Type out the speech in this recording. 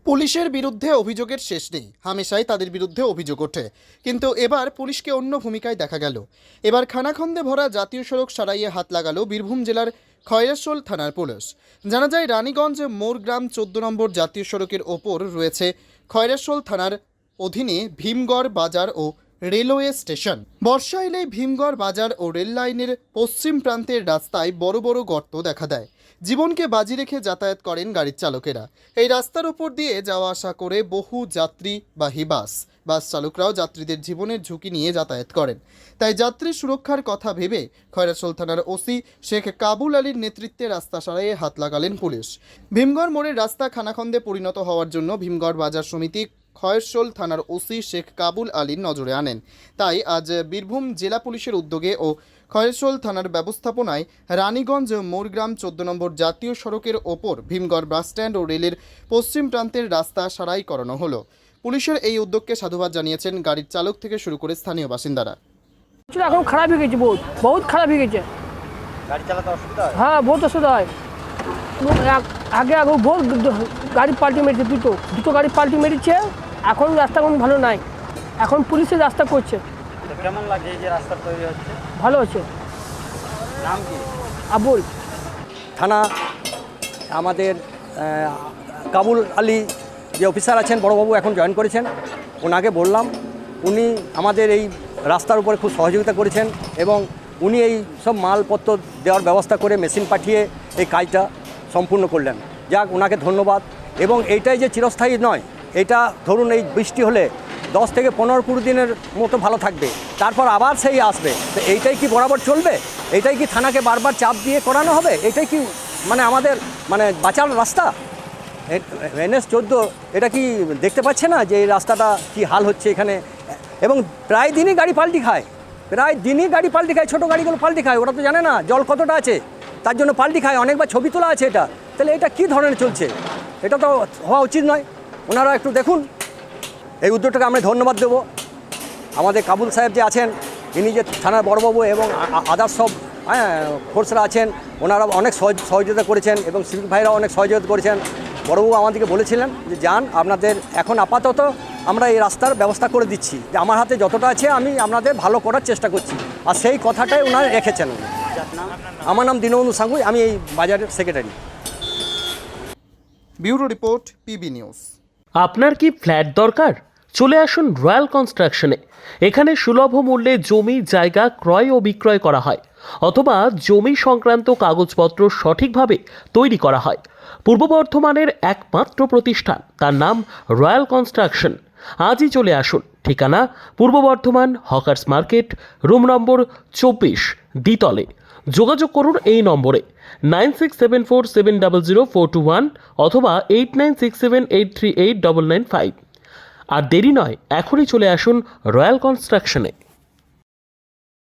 পুলিশের বিরুদ্ধে অভিযোগের শেষ নেই, হামেশাই তাদের বিরুদ্ধে অভিযোগ ওঠে। কিন্তু এবার পুলিশকে অন্য ভূমিকায় দেখা গেল। এবার খানাখন্দে ভরা জাতীয় সড়ক সারাইয়ে হাত লাগালো বীরভূম জেলার খয়রাশোল থানার পুলিশ। জানা যায়, রানীগঞ্জ মোরগ্রাম 14 নম্বর জাতীয় সড়কের ওপর রয়েছে খয়রাশোল থানার অধীনে ভীমগড় বাজার ও রেলওয়ে স্টেশন। বর্ষা এলেই ভীমগড় বাজার ও রেল লাইনের পশ্চিম প্রান্তের রাস্তায় বড় বড় গর্ত দেখা দেয়। জীবনকে বাজি রেখে যাতায়াত করেন গাড়ির চালকেরা। এই রাস্তার উপর দিয়ে যাওয়া আসা করে বহু যাত্রীবাহী বাস চালকরাও যাত্রীদের জীবনের ঝুঁকি নিয়ে যাতায়াত করেন। তাই যাত্রী সুরক্ষার কথা ভেবে খয়রাশোল থানার ওসি শেখ কাবুল আলীর নেতৃত্বে রাস্তা সারাইয়ে হাত লাগালেন পুলিশ। ভীমগড় মোড়ের রাস্তা খানাখন্দে পরিণত হওয়ার জন্য ভীমগড় বাজার সমিতি খয়রাশোল থানার ওসি শেখ কাবুল আলীর নজরে আনেন। তাই আজ বীরভূম জেলা পুলিশের উদ্যোগে ও খয়রাশোল থানার ব্যবস্থাপনায় রানীগঞ্জ মোরগ্রাম 14 নম্বর জাতীয় সড়কের ওপর ভীমগড় বাসস্ট্যান্ড ও রেলের পশ্চিম প্রান্তের রাস্তা সারাই করানো হলো। পুলিশের এই উদ্যোগকে সাধুবাদ জানিয়েছেন গাড়ির চালক থেকে শুরু করে স্থানীয় বাসিন্দারা। এখন খারাপ হয়ে গেছে, বহুত খারাপ হয়ে গেছে। গাড়ি চালাতে অসুবিধা হয়? হ্যাঁ, বহুত অসুবিধা হয়। আগে বহুত গাড়ি পাল্টি মেরেছে, দুটো গাড়ি পাল্টি মেরেছে। এখন রাস্তা কোনো ভালো নাই, এখন পুলিশের রাস্তা করছে। তো কেমন লাগে এই যে রাস্তা তৈরি হচ্ছে? ভালো হচ্ছে। নাম কি? আবুল থানা আমাদের কাবুল আলী যে অফিসার আছেন, বড়বাবু এখন জয়েন করেছেন। ওনাকে বললাম, উনি আমাদের এই রাস্তার উপরে খুব সহযোগিতা করেছেন এবং উনি এই সব মালপত্র দেওয়ার ব্যবস্থা করে মেশিন পাঠিয়ে এই কাজটা সম্পূর্ণ করলেন। যাক, ওনাকে ধন্যবাদ। এবং এইটাই যে চিরস্থায়ী নয়, এটা ধরুন এই বৃষ্টি হলে 10 থেকে 15-20 দিনের মতো ভালো থাকবে, তারপর আবার সেই আসবে। তো এইটাই কি বরাবর চলবে? এইটাই কি থানাকে বারবার চাপ দিয়ে করানো হবে? এটাই কি আমাদের বাঁচার রাস্তা? NS 14 এটা কি দেখতে পাচ্ছে না যে এই রাস্তাটা কি হাল হচ্ছে এখানে? এবং প্রায় দিনই গাড়ি পাল্টি খায়, ছোটো গাড়িগুলো পাল্টি খায়। ওরা তো জানে না জল কতটা আছে, তার জন্য পাল্টি খায়। অনেকবার ছবি তোলা আছে এটা। তাহলে এটা কী ধরনের চলছে? এটা তো হওয়া উচিত নয়। ওনারা একটু দেখুন, এই উদ্যোগটাকে আমরা ধন্যবাদ দেবো। আমাদের কাবুল সাহেব যে আছেন, ইনি যে থানার বড়বাবু এবং আদার্স সব ফোর্সরা আছেন, ওনারা অনেক সহযোগিতা করেছেন এবং সিভিক ভাইরাও অনেক সহযোগিতা করেছেন। বড়বাবু আমাদেরকে বলেছিলেন যে যান, আপনাদের এখন আপাতত আমরা এই রাস্তার ব্যবস্থা করে দিচ্ছি, যে আমার হাতে যতটা আছে আমি আপনাদের ভালো করার চেষ্টা করছি। আর সেই কথাটাই ওনারা রেখেছেন। আমার নাম দীনবন্ধু সাঙ্গুই, আমি এই বাজারের secretary. Bureau report, PB news. আপনার কি ফ্ল্যাট দরকার? চলে আসুন রয়্যাল কনস্ট্রাকশনে। এখানে সুলভ মূল্যে জমি জায়গা ক্রয় ও বিক্রয় করা হয়, অথবা জমি সংক্রান্ত কাগজপত্র সঠিকভাবে তৈরি করা হয়। পূর্ব বর্ধমানের একমাত্র প্রতিষ্ঠান, তার নাম রয়্যাল কনস্ট্রাকশন। আজই চলে আসুন। ঠিকানা পূর্ব Bardhaman hawkers market, room number 24, দ্বিতলে। যোগাযোগ করুন এই নম্বরে 9674700421 অথবা 8967838995। আর দেরি নয়, এখনই চলে আসুন রয়্যাল কনস্ট্রাকশনে।